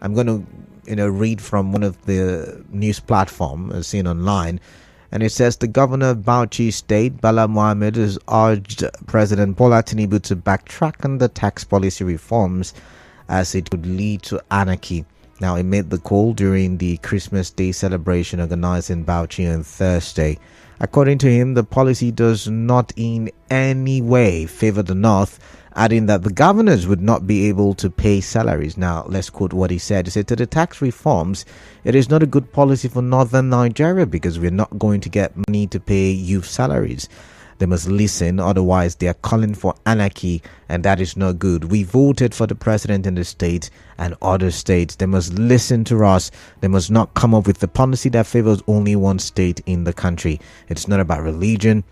I'm going to, read from one of the news platforms seen online. And it says the governor of Bauchi State, Bala Mohammed, has urged President Bola Tinubu to backtrack on the tax policy reforms as it would lead to anarchy. Now, he made the call during the Christmas Day celebration organized in Bauchi on Thursday. According to him, the policy does not in any way favor the North, adding that the governors would not be able to pay salaries. Now, let's quote what he said. He said, to the tax reforms, it is not a good policy for northern Nigeria because we're not going to get money to pay youth salaries. They must listen, otherwise they are calling for anarchy, and that is not good. We voted for the president in the state and other states. They must listen to us. They must not come up with the policy that favors only one state in the country. It's not about religion.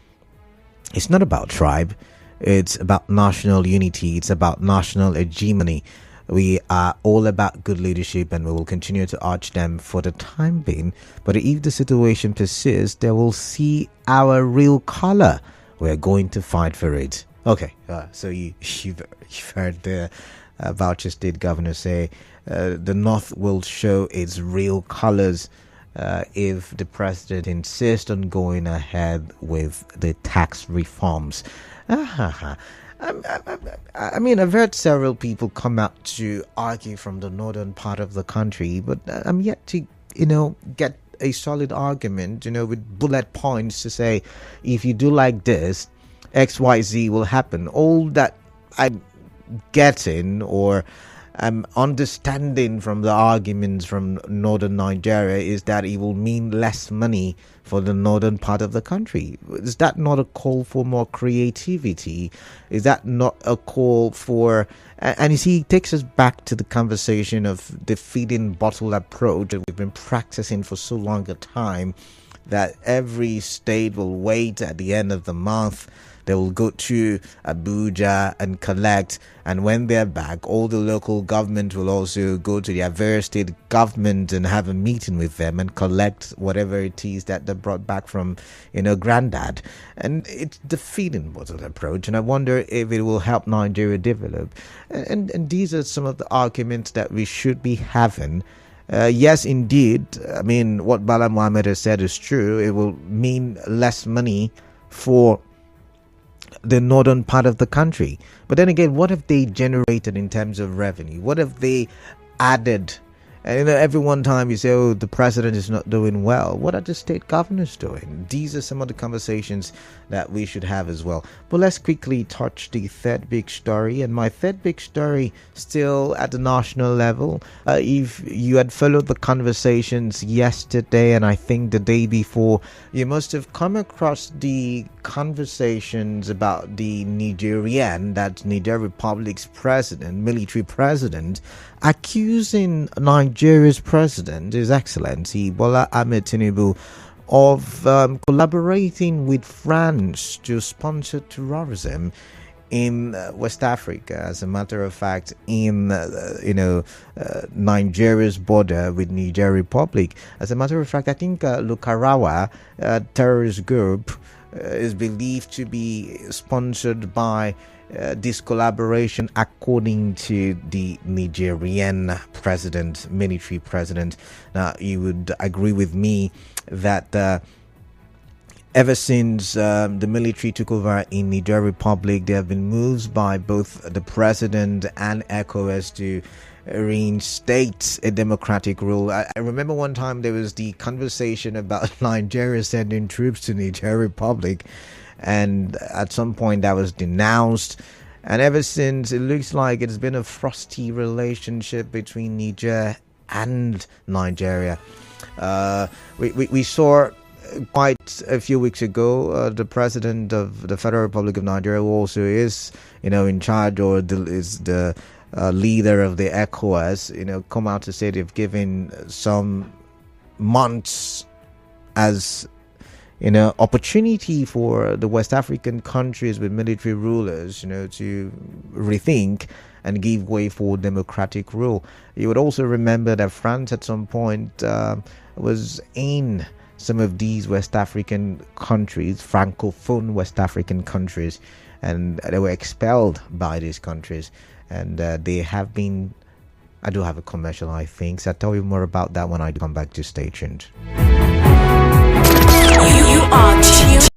It's not about tribe. It's about national unity. It's about national hegemony. We are all about good leadership, and we will continue to urge them for the time being. But if the situation persists, they will see our real color. We're going to fight for it. Okay, so you've heard the Bauchi State Governor say the North will show its real colors if the president insists on going ahead with the tax reforms. I mean, I've heard several people come out to argue from the northern part of the country, but I'm yet to, get a solid argument, with bullet points to say, if you do like this, X, Y, Z will happen. All that I'm getting or I'm understanding from the arguments from northern Nigeria is that it will mean less money for the northern part of the country. Is that not a call for more creativity? Is that not a call for... And you see, it takes us back to the conversation of the feeding bottle approach that we've been practicing for so long a time, that every state will wait at the end of the month. They will go to Abuja and collect, and when they're back, all the local government will also go to their various state government and have a meeting with them and collect whatever it is that they brought back from, granddad. And it's the feeding bottle approach, and I wonder if it will help Nigeria develop. And these are some of the arguments that we should be having. Yes, indeed. I mean, what Bala Mohammed has said is true. It will mean less money for the northern part of the country. But then again, what have they generated in terms of revenue? What have they added? And every one time you say, oh, the president is not doing well. What are the state governors doing? These are some of the conversations that we should have as well. But let's quickly touch the third big story. And my third big story, still at the national level. If you had followed the conversations yesterday and I think the day before, you must have come across the conversations about the Nigerian, that's Niger Republic's president, military president, accusing Nigeria's president, His Excellency Bala Ahmed Tinubu, of collaborating with France to sponsor terrorism in West Africa. As a matter of fact, in Nigeria's border with Niger Republic. As a matter of fact, I think Lukarawa, terrorist group, is believed to be sponsored by this collaboration, according to the Nigerian president, military president. Now, you would agree with me that ever since the military took over in Niger Republic, there have been moves by both the president and ECOWAS to reinstate a democratic rule. I remember one time there was the conversation about Nigeria sending troops to Niger Republic, and at some point that was denounced. And ever since, it looks like it's been a frosty relationship between Niger and Nigeria. We saw quite a few weeks ago the president of the Federal Republic of Nigeria, who also is in charge or is the leader of the ECOWAS, come out to say they've given some months as opportunity for the West African countries with military rulers, to rethink and give way for democratic rule. You would also remember that France at some point was in some of these West African countries, Francophone West African countries, and they were expelled by these countries. And they have been I do have a commercial, I think. So I'll tell you more about that when I come back to stay tuned. You are tuned.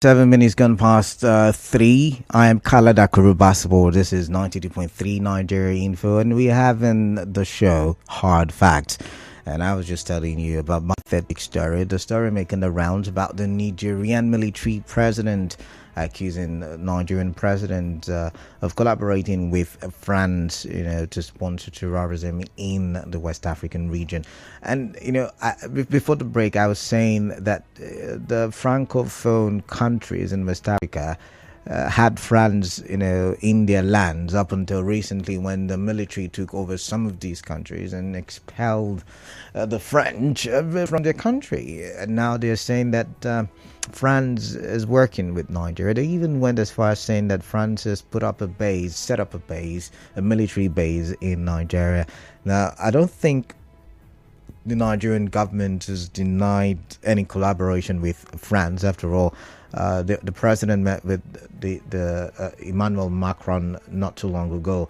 Seven minutes gone past 3. I am Kaladakoru Batubo. This is 92.3 Nigeria Info, and we have in the show Hard Facts. And I was just telling you about my pathetic story, the story making the rounds about the Nigerian military president accusing the Nigerian president of collaborating with France, to sponsor terrorism in the West African region. And, before the break, I was saying that the Francophone countries in West Africa had France, in their lands up until recently when the military took over some of these countries and expelled the French from their country. And now they're saying that France is working with Nigeria. They even went as far as saying that France has set up a military base in Nigeria. Now, I don't think the Nigerian government has denied any collaboration with France. After all, the president met with the Emmanuel Macron not too long ago.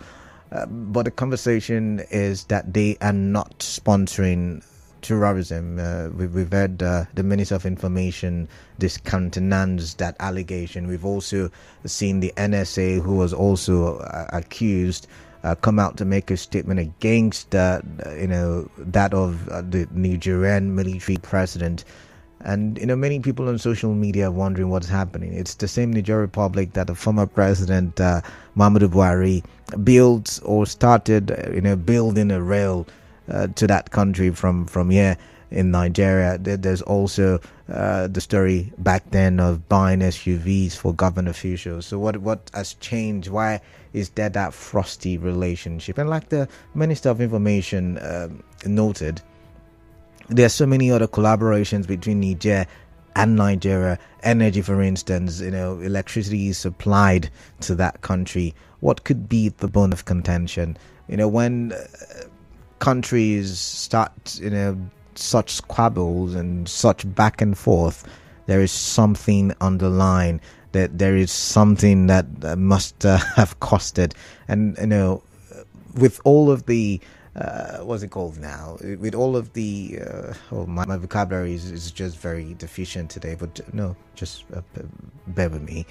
But the conversation is that they are not sponsoring terrorism. We've heard the Minister of Information discountenance that allegation. We've also seen the NSA, who was also accused, come out to make a statement against that of the Nigerian military president. And many people on social media are wondering what's happening. It's the same Niger Republic that the former president Muhammadu Buhari built or started building a rail to that country from here in Nigeria. There's also the story back then of buying SUVs for government officials. So what has changed? Why is there that frosty relationship? And like the Minister of Information noted, there are so many other collaborations between Niger and Nigeria. Energy, for instance, electricity is supplied to that country. What could be the bone of contention? When countries start, such squabbles and such back and forth, there is something underlying, that there is something that must have costed. And with all of the what's it called now? With all of the, my vocabulary is just very deficient today, but no, just bear with me.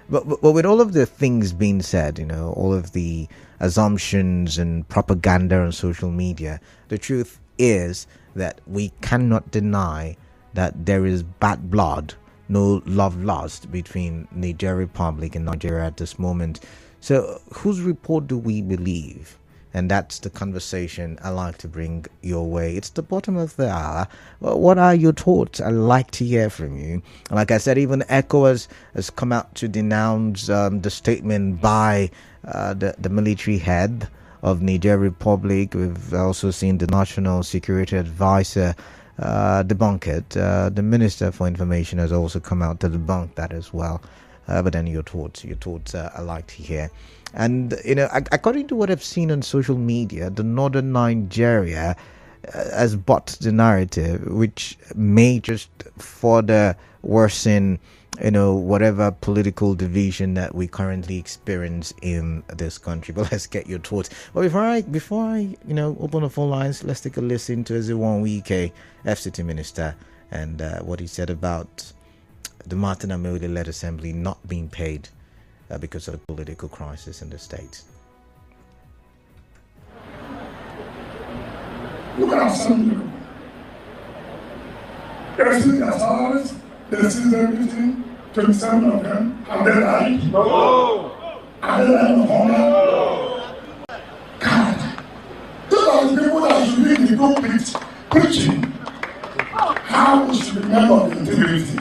But with all of the things being said, all of the assumptions and propaganda on social media, the truth is that we cannot deny that there is bad blood, no love lost between Niger Republic and Nigeria at this moment. So whose report do we believe? And that's the conversation I like to bring your way. It's the bottom of the hour. What are your thoughts? I'd like to hear from you. And like I said, even ECOWAS has come out to denounce the statement by the military head of Niger Republic. We've also seen the National Security Advisor debunk it. The Minister for Information has also come out to debunk that as well. But then your thoughts I like to hear. And according to what I've seen on social media, the northern Nigeria has bought the narrative, which may just further worsen whatever political division that we currently experience in this country. But let's get your thoughts. But before I open the phone lines, let's take a listen to Amaewhule-Led FCT Minister and what he said about the Martin Amaewhule-Led Assembly not being paid because of the political crisis in the state. Look at Assembly. They see their salaries, they see everything, 27 of them, and they died. No! And they died of hunger. No! God, those are the people that should be in the pulpit preaching how we should remember the integrity.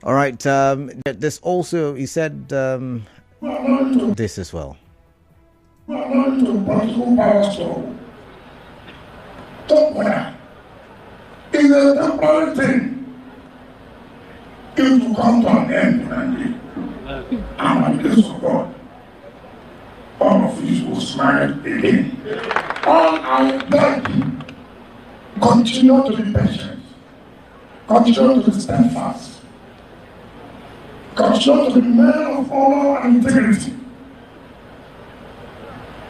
All right. There's also, he said this as well. We are going to political power struggle. Don't worry. It's a temporary thing. It will come to an end eventually. And by the grace of God, all of you will smile again. All I beg, continue to be patient. Continue to be steadfast. Continue to be men of honor and integrity.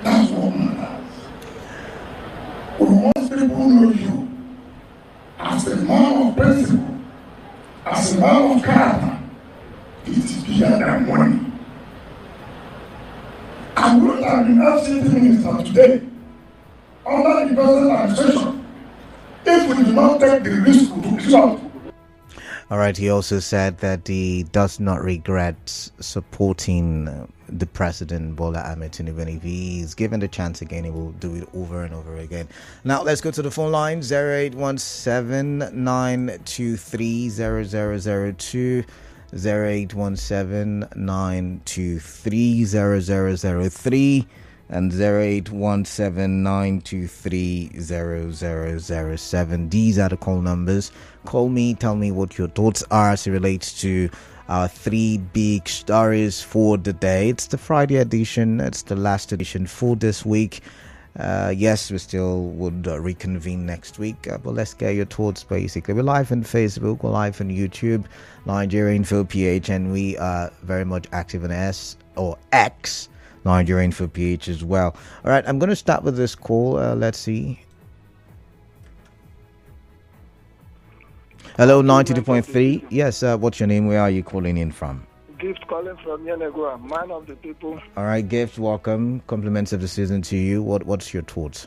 That's what matters. We want people to know you as a man of principle, as a man of character. It is bigger than money. I would have been FCT Minister today under the present administration if we do not take the risk to result. All right, he also said that he does not regret supporting the president, Bala Mohammed Tinubu. If he's given the chance again, he will do it over and over again. Now, let's go to the phone line, 0817-923-0002, 0817-923-0003, and 0817-923-0007. These are the call numbers. Call me, tell me what your thoughts are as it relates to our three big stories for the day. It's the Friday edition. It's the last edition for this week. Yes, we still would reconvene next week, but let's get your thoughts basically. We're live on Facebook, we're live on YouTube, Nigeria Info PH, and we are very much active on X, Nigeria Info PH as well. All right, I'm going to start with this call. Let's see. Hello, 92.3. Yes, what's your name? Where are you calling in from? Gift calling from Yenegua, man of the people. All right, Gift, welcome. Compliments of the season to you. What's your thoughts?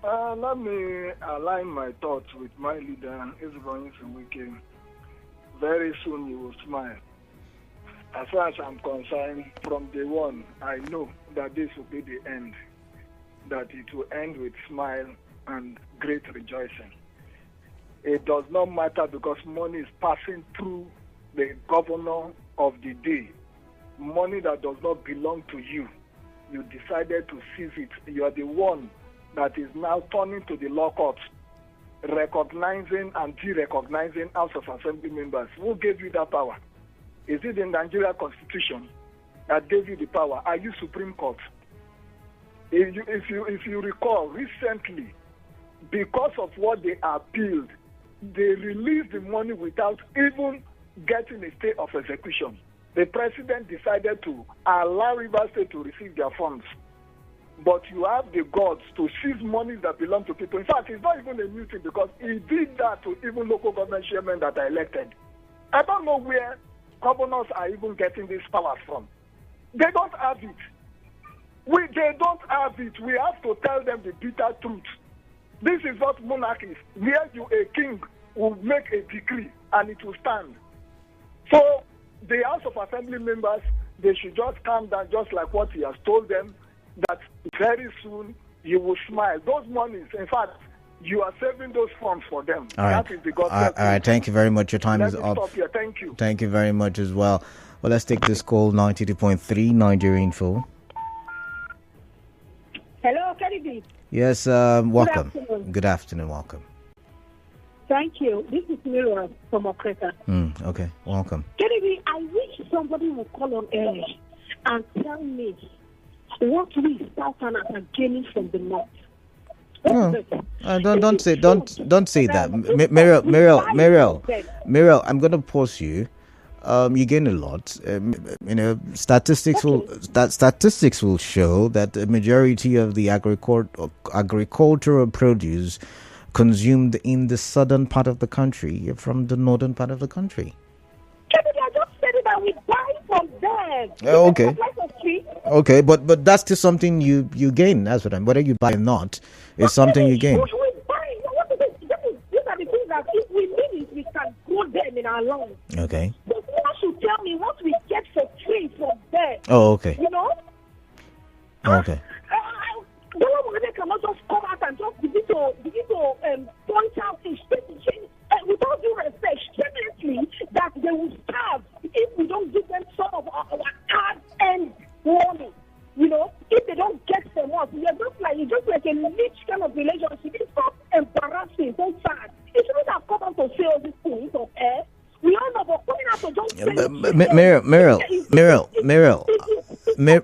Let me align my thoughts with my leader, Israel Wiki. Very soon you will smile. As far as I'm concerned, from day one, I know that this will be the end. That it will end with smile and great rejoicing. It does not matter because money is passing through the governor of the day. Money that does not belong to you. You decided to seize it. You are the one that is now turning to the law courts, recognizing and de-recognizing House of Assembly members. Who gave you that power? Is it the Nigeria Constitution that gave you the power? Are you Supreme Court? If you recall, recently, because of what they appealed they released the money without even getting a stay of execution. The president decided to allow Rivers State to receive their funds. But you have the guts to seize money that belong to people. In fact, it's not even a new thing because he did that to even local government chairmen that are elected. I don't know where governors are even getting these powers from. They don't have it. They don't have it. We have to tell them the bitter truth. This is not monarchy, where a king will make a decree and it will stand. So the House of Assembly members, they should just calm down, just like what he has told them, that very soon you will smile. Those monies, in fact, you are saving those funds for them. All right. That is the government. All right. Thank you very much. Your time is up. Stop here. Thank you. Thank you very much as well. Well, let's take this call. 92.3 Nigeria Info. Hello, Kennedy. Yes. Welcome. Good afternoon. Welcome. Thank you. This is Mira from Okreta. Okay. Welcome. Kennedy, I wish somebody would call on air and tell me what we Southerners are gaining from the North. Don't say that, Muriel. I'm going to pause you. You gain a lot. Statistics will show that the majority of the agricultural produce consumed in the southern part of the country from the northern part of the country. Kennedy, I just said it that we buy from them. Okay, but that's still something you gain. That's what whether you buy or not, it's something you gain. These are the things that if we need it, we can grow them in our lungs. Okay. But someone should tell me what we get for free from there. Oh, okay. You know? Okay. Bala Mohammed cannot just come out and just begin to point out things without due respect, shamelessly, that they will starve if we don't give them some of our hard-earned money. You know, if they don't get from us, it's just like a rich kind of relationship. It's so embarrassing, so sad. It shouldn't have come out to say all these things on air. We all know, but coming out to just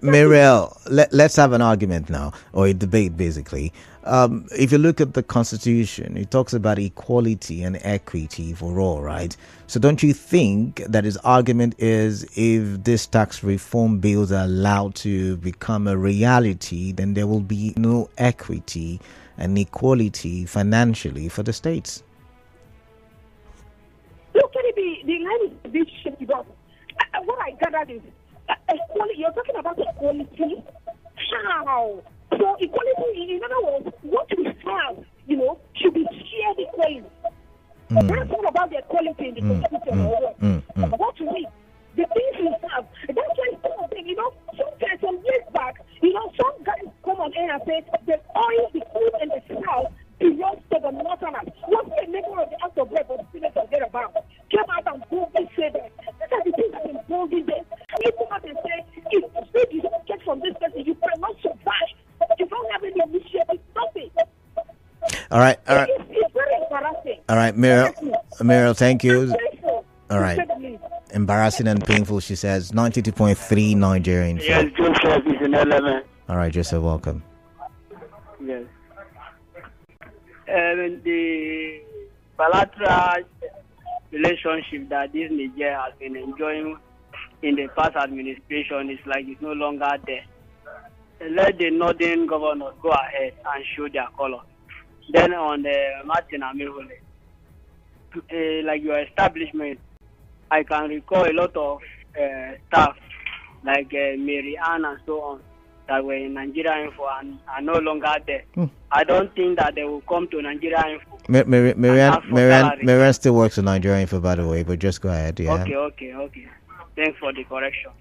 Muriel, let's have an argument now, or a debate, basically. If you look at the Constitution, it talks about equality and equity for all, right? So don't you think that his argument is if this tax reform bills are allowed to become a reality, then there will be no equity and equality financially for the states? Look, the line is a bit shaky, but what I gathered is equality. You're talking about equality. How? So equality, in other words, what we have, should be shared equally. That's all about the equality in the Constitution. What we, the things we have, that's why some of them, some years back, some guys come on air and say the oil, the food, and the south belongs to the northerners. What's the member of the House of Rep or the Senate or thereabout came out and boldly said that these are the things that are boldly there. And you come out and say, if you don't get from this person, you cannot survive. You don't have any initiative, nothing. All right. It's very embarrassing. All right, Muriel, thank you. All right. Embarrassing and painful, she says. 92.3 Nigerian. Yes, Joseph is an element. All right, Joseph, welcome. Yes. The bilateral relationship that this Niger has been enjoying in the past administration is like it's no longer there. Let the northern governors go ahead and show their color. Then on the Martin Amaewhule, like your establishment, I can recall a lot of staff like Mary Ann and so on that were in Nigeria Info and are no longer there. I don't think that they will come to Nigeria Info. Marianne still works in Nigeria Info, by the way, but just go ahead. Yeah. Okay. Thanks for the correction.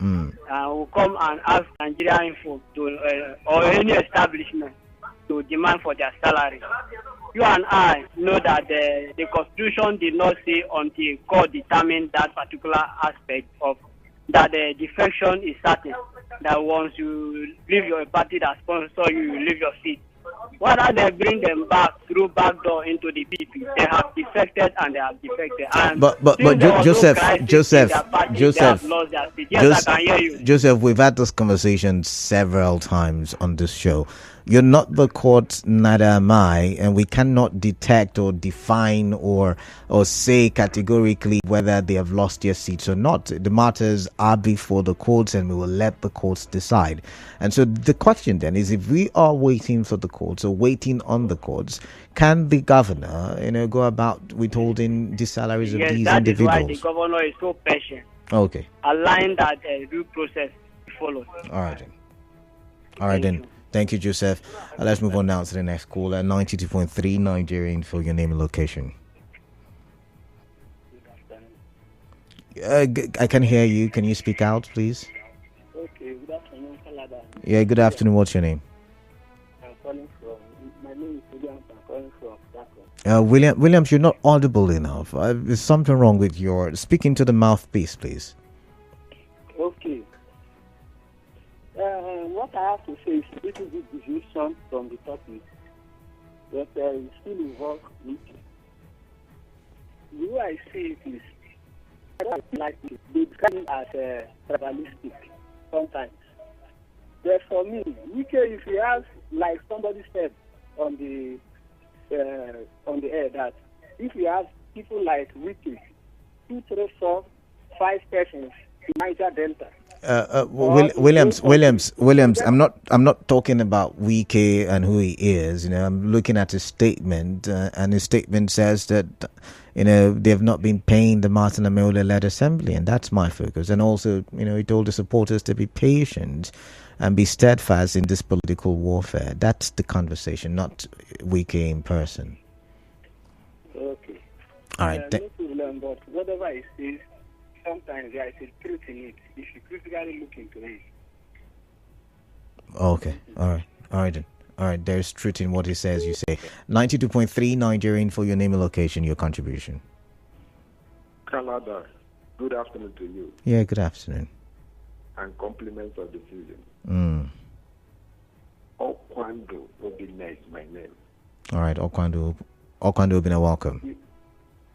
We'll come and ask Nigeria Info to or any establishment to demand for their salary. You and I know that the Constitution did not say until God determined that particular aspect of that the defection is certain. That once you leave your party that sponsor you, you leave your seat. Whether they bring them back through back door into the PP, they have defected and they have defected. And but Joseph, they have lost their seat. Yes, I can hear you. Joseph, we've had this conversation several times on this show. You're not the court, neither am I, and we cannot detect or define or say categorically whether they have lost their seats or not. The matters are before the courts, and we will let the courts decide. And so the question then is, if we are waiting for the courts or waiting on the courts, can the governor, go about withholding the salaries of these individuals? Yes, that is why the governor is so patient. Okay. Allowing that due process follows. All right then. Thank you, Joseph. Let's move on now to the next caller, 92.3 Nigerian, for your name and location. I can hear you. Can you speak out, please? Okay, good afternoon, Kalada. Yeah, good afternoon. What's your name? I'm calling from, my name is Williams. I'm calling from Dhaka. Williams, you're not audible enough. There's something wrong with your speaking to the mouthpiece, please. Okay. What I have to say is a little bit deviation from the topic, but it still involves me. The way I see it is, I don't like it. They become as tribalistic sometimes. But for me, if you have, like somebody said on the air, that if you have people like Wiki, 2, 3, 4, 5 persons in Niger Delta. Williams. I'm not talking about Wike and who he is. I'm looking at his statement, and his statement says that they have not been paying the Martin Amaewhule-Led Assembly, and that's my focus. And also, he told the supporters to be patient and be steadfast in this political warfare. That's the conversation, not Wike in person. Okay. All right. No problem, but whatever I say, sometimes there is a truth in it if you critically look into it. Okay. All right then. All right. There's truth in what he says, you say. 92.3 Nigerian, for your name and location, your contribution. Kalada, good afternoon to you. Yeah, good afternoon. And compliments of the season. Okwando Obina is my name. All right, Okwando Obina, welcome.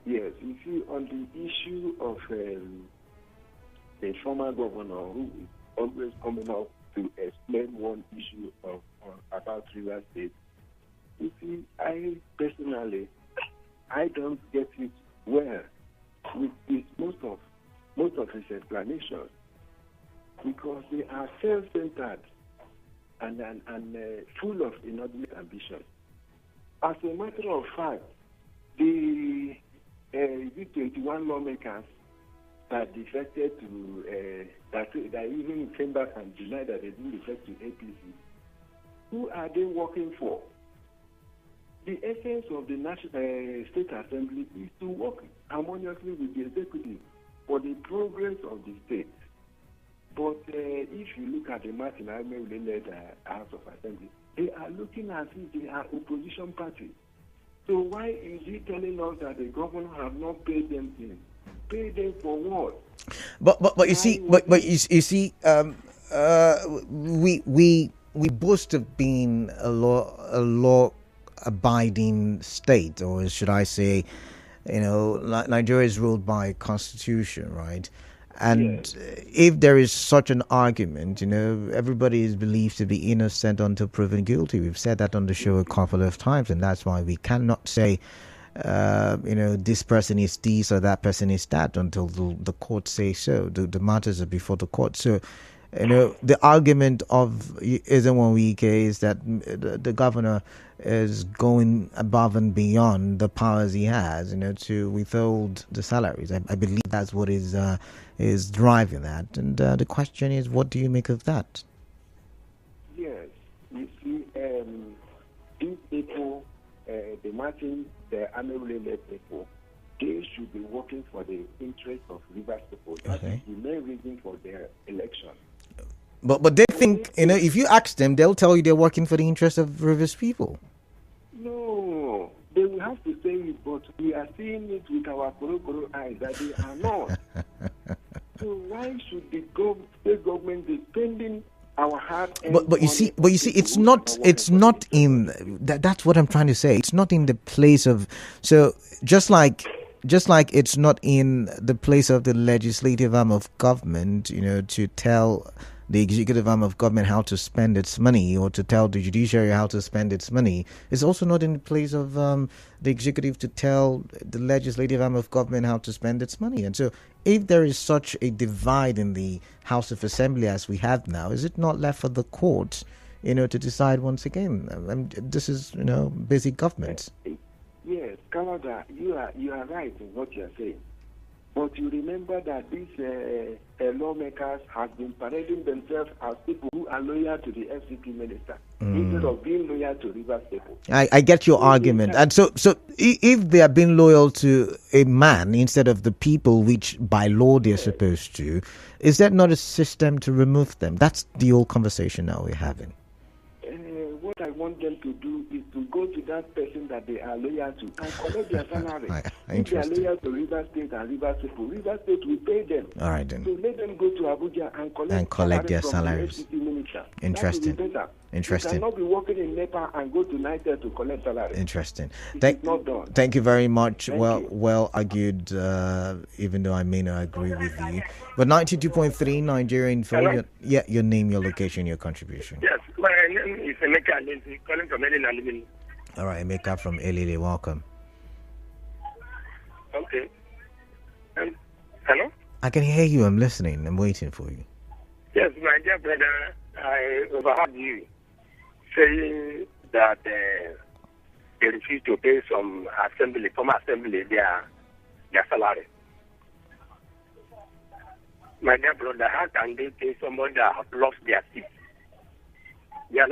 Yes, you see, on the issue of the former governor who is always coming up to explain one issue about River State, you see, I personally, I don't get it well with most of his explanations, because they are self-centered and full of inordinate ambition. As a matter of fact, the 21 lawmakers that defected to that even came back and denied that they didn't defect to APC. Who are they working for? The essence of the National State Assembly is to work harmoniously with the executive for the progress of the state. But if you look at the Martin Amaewhule-Led House of Assembly, they are looking as if they are opposition party. So why is he telling us that the governor have not paid them in? Pay them for what? But you see, we boast of being a law abiding state, or should I say, Nigeria is ruled by constitution, right? And if there is such an argument, everybody is believed to be innocent until proven guilty. We've said that on the show a couple of times, and that's why we cannot say, this person is this or that person is that until the court says so. The matters are before the court. So, the argument of isn't one week is that the governor is going above and beyond the powers he has, to withhold the salaries. I believe that's what is driving that. And the question is, what do you make of that? Yes, you see, these people, the Amaewhule-Led people, they should be working for the interest of Rivers people. That is the main reason for their election. But they think, if you ask them, they'll tell you they're working for the interest of Rivers people. No, they will have to say it, but we are seeing it with our koro eyes that they are not. So why should the state government be spending our hard. But you see, it's not in that's what I'm trying to say. It's not in the place of, so just like it's not in the place of the legislative arm of government, to tell the executive arm of government how to spend its money, or to tell the judiciary how to spend its money. It's also not in the place of the executive to tell the legislative arm of government how to spend its money. And so if there is such a divide in the House of Assembly as we have now, is it not left for the courts, to decide once again? This is, basic government. Yes, Canada, you are right in what you are saying. But you remember that these lawmakers have been parading themselves as people who are loyal to the FCT Minister instead of being loyal to Rivers people. I get your argument. And so if they are being loyal to a man instead of the people, which by law they're supposed to, is that not a system to remove them? That's the old conversation now we're having. What I want them to do is to go to that person that they are loyal to and collect their salary. If they are loyal to River State and River people, River State will pay them. All right, then. So let them go to Abuja and collect their from salaries. The FCT Minister. Interesting. That will be better. Interesting. You cannot be working in Nepal and go to Niger to collect salary. Interesting. Not done. Thank you very much. Thank you. Well argued, even though I may not agree with you. But 92.3 Nigerian phone. Your name, your location, your contribution. Yes, my name is Emeka Lindsay, calling from Elile. All right, Emeka from Elile, welcome. Okay. Hello? I can hear you. I'm listening. I'm waiting for you. Yes, my dear brother, I overheard you saying that they refuse to pay some former assembly, their salary. My dear brother, how can they pay somebody that have lost their seat? They are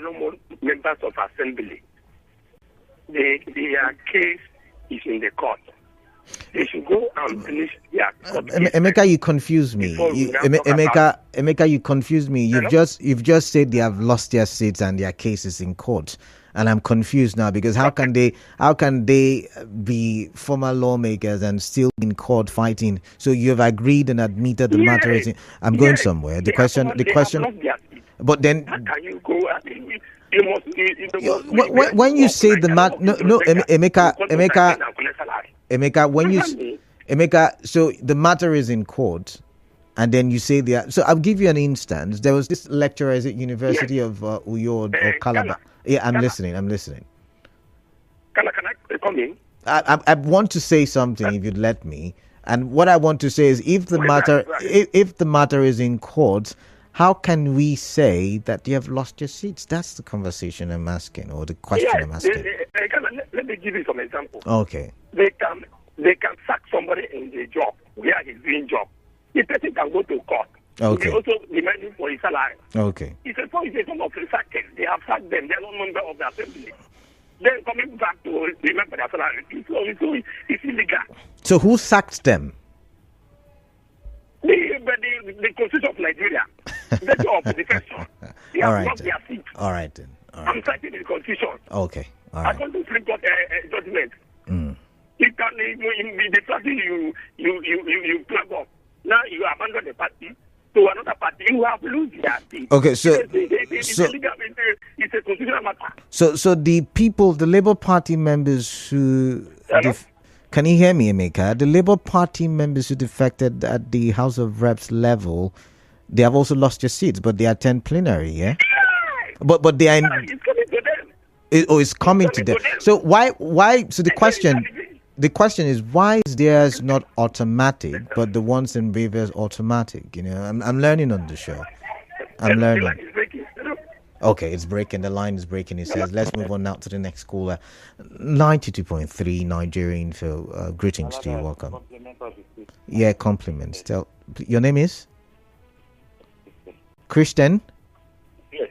no more members of assembly. Their case is in the court. They should go and finish their court. Emeka, you confuse me. Emeka, you confuse me. You've just said they have lost their seats and their case is in court. And I'm confused now, because how can they be former lawmakers and still in court fighting? So you have agreed and admitted the matter is. I'm going somewhere. The question. But then, how can you go? When you say the matter, no, Emeka, so the matter is in court. And then you say so I'll give you an instance. There was this lecturer at University of Uyo or Calabar. Yeah, I'm listening. Can I come in? I want to say something if you'd let me. And what I want to say is, if the matter is in court, how can we say that you have lost your seats? That's the conversation I'm asking, or the question I'm asking. Let me give you some examples. Okay. They can sack somebody in the job where he's doing job. The person can go to court. Okay. They also demand him for his salary. Okay. It's a form of sacking. They have sacked them. They are not member of the assembly. Then coming back to remember their salary. It's illegal. So who sacked them? The Constitution of Nigeria. The job, the question. They have lost their seat. All right then. I'm citing the Constitution. Okay. All right. I want to bring out a judgment. It can be the party you plug up. Now you abandon the party to another party. You have lose their seat. Okay, so it's a constitutional matter. So the people, the Labour Party members who can you hear me, Emeka? The Labour Party members who defected at the House of Reps level, they have also lost their seats, but they attend plenary, yeah? But they are it's coming to them. It's coming to them. So why? So the question is, why is theirs not automatic, but the ones in Rivers automatic? I'm learning on the show. I'm learning. The line is breaking. Okay, it's breaking. The line is breaking. It says, let's move on now to the next caller. 92.3 Nigerian Phil. Greetings to you. Welcome. Yeah, compliments. Tell your name is Christian. Yes.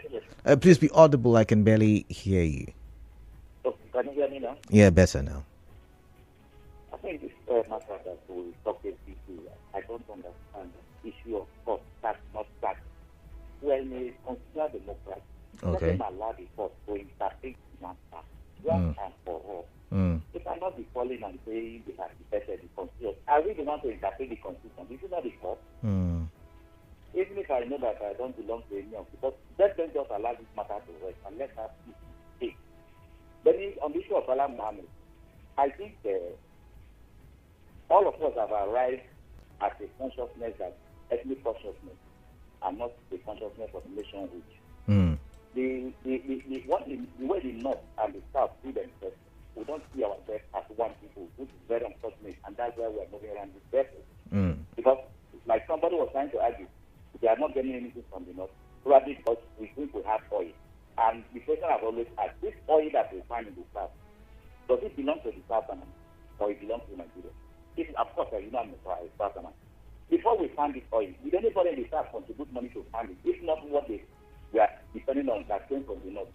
Please be audible. I can barely hear you. Can you hear me now? Yeah, better now. I think this matter that we talk about, I don't understand the issue of cost, tax, not tax. When we consider democracy, let them allow the court to interpret the matter once and for all. They cannot be calling and saying they have defended the Constitution. I really want to interpret the Constitution. This is not the court. Even if I know that I don't belong just allow this matter to rest and let us see. Then on the issue of Bala Mohammed, I think all of us have arrived at a consciousness that ethnic consciousness and not the consciousness of nationhood. The way the North and the South see themselves, we don't see ourselves as one people, which is very unfortunate, and that's why we're moving around this circle. Because, like somebody was trying to argue, they are not getting anything from the North, probably because we think we have oil. And the question I've always asked, this oil that we find in the South, does it belong to the Southerners or it belongs to Nigeria? If, of course, you know I'm a Southerner. Before we find this oil, did anybody in the South contribute money to find it? If not, what they were depending on that came from the North,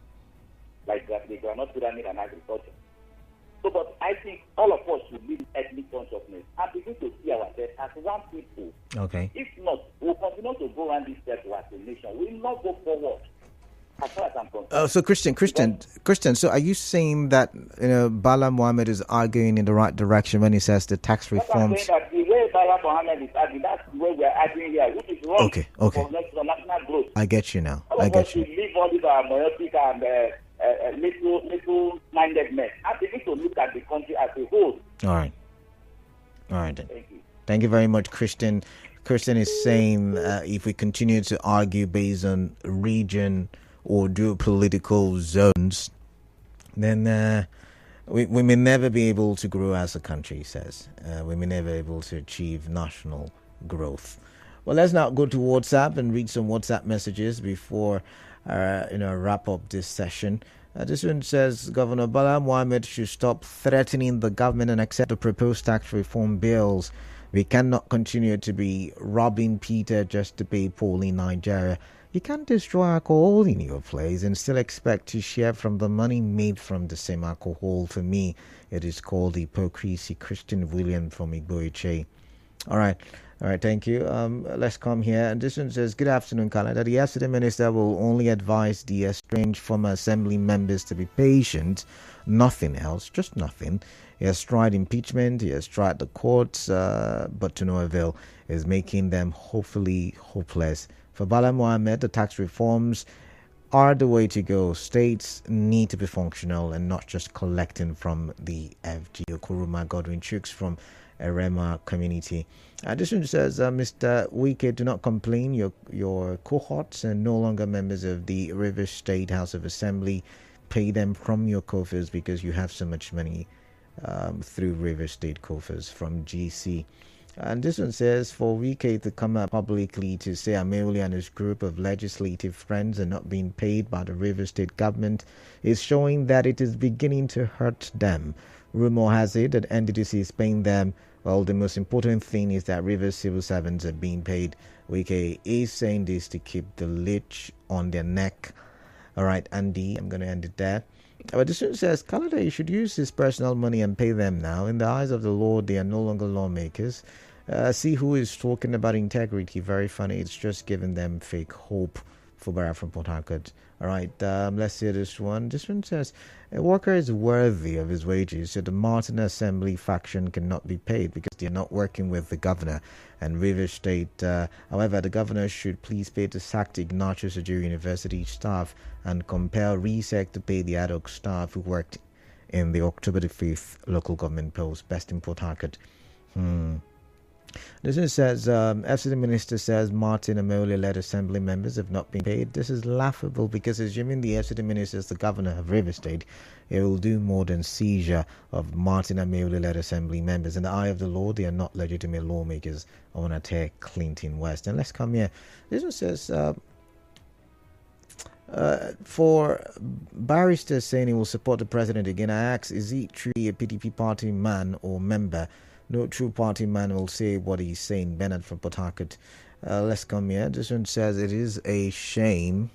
like that they were not pyramid and agriculture. So, but I think all of us should live ethnic consciousness and begin to see ourselves as one people. Okay. If not, we'll continue to go around this circle as a nation. We will not go forward. As far as I'm concerned. So Christian. So, are you saying that Bala Mohammed is arguing in the right direction when he says the tax reforms? I'm saying that the way Bala Mohammed is arguing, that's the way we're arguing here, which is wrong. Okay. For national growth. I get you now. All of us should leave all these myopic and little minded men. I begin to look at the country as a whole. All right then. Thank you. Thank you very much, Christian. Christian is saying if we continue to argue based on region or geopolitical zones, then we may never be able to grow as a country, he says. We may never be able to achieve national growth. Well, let's now go to WhatsApp and read some WhatsApp messages before wrap up this session. This one says, Governor Bala Mohammed should stop threatening the government and accept the proposed tax reform bills. We cannot continue to be robbing Peter just to pay Paul in Nigeria. You can't destroy alcohol in your place and still expect to share from the money made from the same alcohol. For me, it is called hypocrisy. Christian William from Bauchi. All right, thank you. Let's come here. And this one says, good afternoon, Canada. The FCT Minister will only advise the estranged former assembly members to be patient. Nothing else, just nothing. He has tried impeachment, he has tried the courts, but to no avail. Is making them hopefully hopeless. For Bala Mohammed, the tax reforms are the way to go. States need to be functional and not just collecting from the FG. Okuruma Godwin Chooks from Erema community. This one says, Mr. Wike, do not complain. Your cohorts are no longer members of the Rivers State House of Assembly. Pay them from your coffers because you have so much money through Rivers State coffers from GC. And this one says, for Wike to come out publicly to say Amaewhule and his group of legislative friends are not being paid by the Rivers State government is showing that it is beginning to hurt them. Rumor has it that NDDC is paying them. Well, the most important thing is that Rivers civil servants are being paid. Wike is saying this to keep the leech on their neck. All right, Andy, I'm going to end it there. But this one says, Kalada, you should use his personal money and pay them now. In the eyes of the Lord, they are no longer lawmakers. See who is talking about integrity. Very funny. It's just giving them fake hope. Fubara from Port Harcourt. All right, let's hear this one. This one says, a worker is worthy of his wages, so the Martin Assembly faction cannot be paid because they are not working with the governor and Rivers State. However, the governor should please pay the sacked Ignatius Ejiri University staff and compel RESEC to pay the ad hoc staff who worked in the October the 5th local government post. Best in Port Harcourt. This one says, FCT Minister says Martin Amaewhule-Led Assembly members have not been paid. This is laughable because assuming the FCT Minister is the governor of Rivers State, it will do more than seizure of Martin Amaewhule-Led Assembly members. In the eye of the law, they are not legitimate lawmakers. I want to take Clinton West. And let's come here. This one says, for barrister saying he will support the president again, I ask, is he truly a PDP party man or member? No true party man will say what he's saying. Bernard from Port Harcourt. Let's come here. This one says it is a shame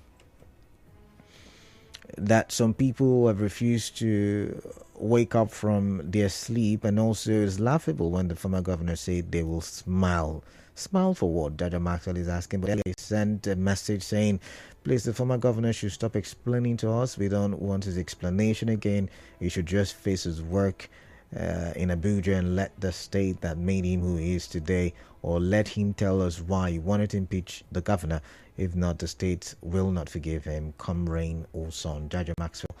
that some people have refused to wake up from their sleep, and also it's laughable when the former governor said they will smile. Smile for what? Jaja Maxwell is asking. But they sent a message saying, please, the former governor should stop explaining to us. We don't want his explanation again. He should just face his work. in Abuja and let the state that made him who he is today, or let him tell us why he wanted to impeach the governor. If not, the state will not forgive him, come rain or sun. Jaja Maxwell.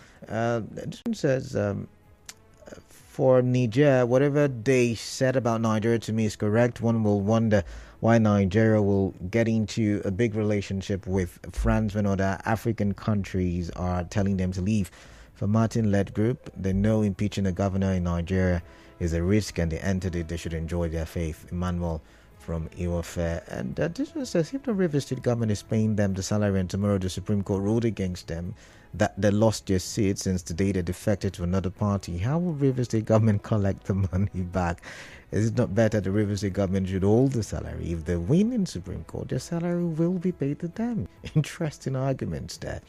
This one says, for Niger, whatever they said about Nigeria to me is correct. One will wonder why Nigeria will get into a big relationship with France when other African countries are telling them to leave. For Martin-led group, they know impeaching a governor in Nigeria is a risk, and they entered it. They should enjoy their faith. Emmanuel from Iwafe. And this one says, if the River State government is paying them the salary and tomorrow the Supreme Court ruled against them that they lost their seat since the day they defected to another party, how will River State government collect the money back? Is it not better the River State government should hold the salary? If they win in Supreme Court, their salary will be paid to them. Interesting arguments there.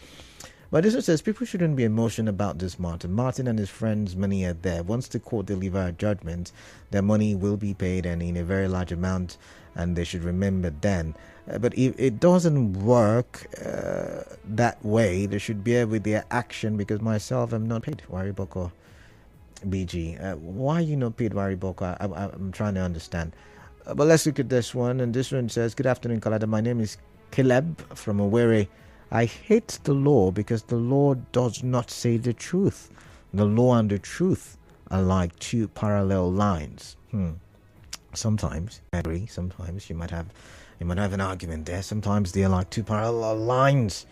But this one says people shouldn't be emotional about this Martin. Martin and his friends' money are there. Once the court deliver a judgment, their money will be paid, and in a very large amount, and they should remember then. But if it doesn't work that way, they should bear with their action, because myself, I'm not paid. Wariboko BG. Why are you not paid, Wariboko? I'm trying to understand. But let's look at this one. And this one says, good afternoon, Kalada. My name is Caleb from Owerri. I hate the law because the law does not say the truth. The law and the truth are like two parallel lines. Sometimes, I agree. Sometimes you might have an argument there. Sometimes they are like two parallel lines,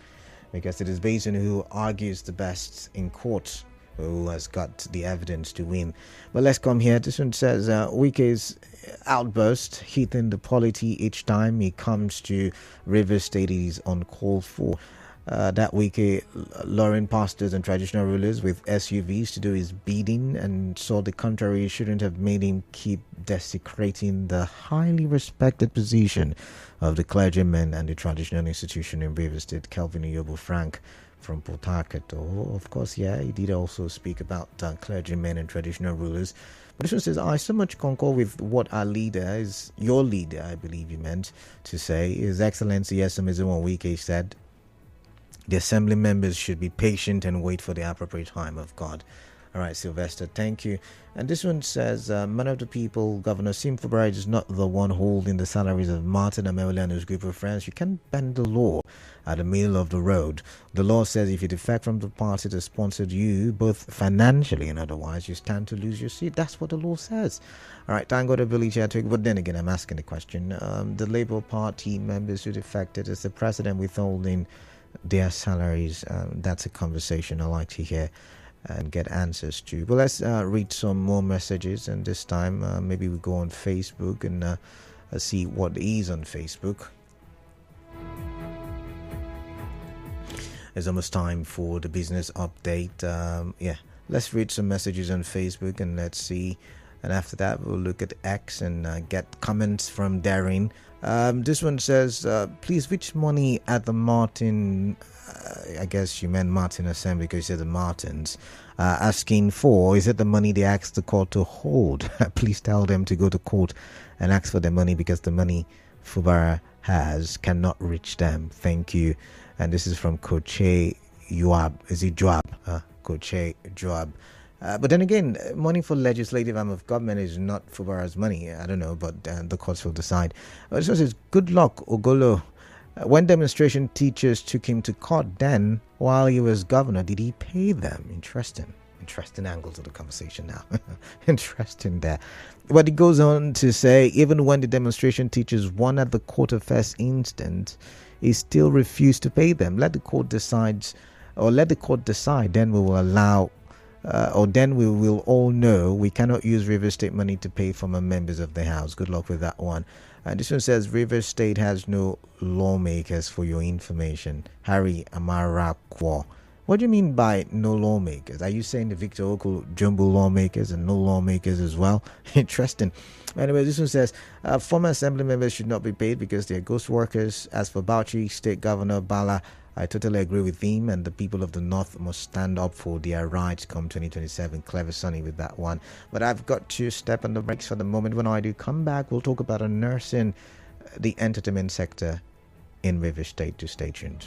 because it is based on who argues the best in court, who has got the evidence to win. But let's come here. This one says, Wike's outburst hitting the polity each time he comes to River State is uncalled for. That Wike luring pastors and traditional rulers with SUVs to do his bidding, and so the contrary shouldn't have made him keep desecrating the highly respected position of the clergymen and the traditional institution in River State. Kelvin Uyobo Frank from Port Harcourt. Oh, of course, yeah, he did also speak about clergymen and traditional rulers. But this one says, I so much concur with what our leader is, your leader, I believe you meant to say, His Excellency Esemezimo Wike said, the assembly members should be patient and wait for the appropriate time of God. All right, Sylvester, thank you. And this one says, man of the people, Governor Simfabrai is not the one holding the salaries of Martin Amaewhule and his group of friends. You can't bend the law at the middle of the road. The law says if you defect from the party that sponsored you, both financially and otherwise, you stand to lose your seat. That's what the law says. All right, thank God, ability to take. But then again, I'm asking the question. The Labour Party members who defected, is the president withholding their salaries? That's a conversation I like to hear and get answers to. But let's read some more messages, and this time maybe we go on Facebook and see what is on Facebook. It's almost time for the business update. Let's read some messages on Facebook and let's see. And after that, we'll look at X and get comments from Darren. This one says, please, which money at the Martin, I guess you meant Martin Assembly because you said the Martins, asking for, is it the money they asked the court to hold? Please tell them to go to court and ask for the money, because the money Fubara has cannot reach them. Thank you. And this is from Koche Joab. Is it Joab? Koche Joab. But then again, money for legislative arm of government is not Fubara's money. I don't know, but the courts will decide. This one says, good luck, Ogolo. When demonstration teachers took him to court, then while he was governor, did he pay them? Interesting angle to the conversation now. Interesting there. But it goes on to say, even when the demonstration teachers won at the court of first instance, he still refused to pay them. Let the court decide. Then we will allow. Then we will all know we cannot use River State money to pay former members of the House. Good luck with that one. This one says, River State has no lawmakers, for your information. Harry Amarakwo. What do you mean by no lawmakers? Are you saying the Victor Oko Jumbo lawmakers and no lawmakers as well? Interesting. Anyway, this one says, former assembly members should not be paid because they are ghost workers. As for Bauchi State Governor Bala, I totally agree with him, and the people of the North must stand up for their rights come 2027. Clever Sonny with that one. But I've got to step on the brakes for the moment. When I do come back, we'll talk about nursing the entertainment sector in River State. To stay tuned.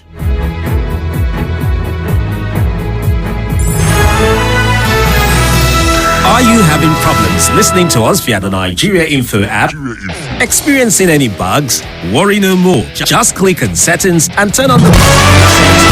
Are you having problems listening to us via the Nigeria Info app? Experiencing any bugs? Worry no more. Just click on settings and turn on the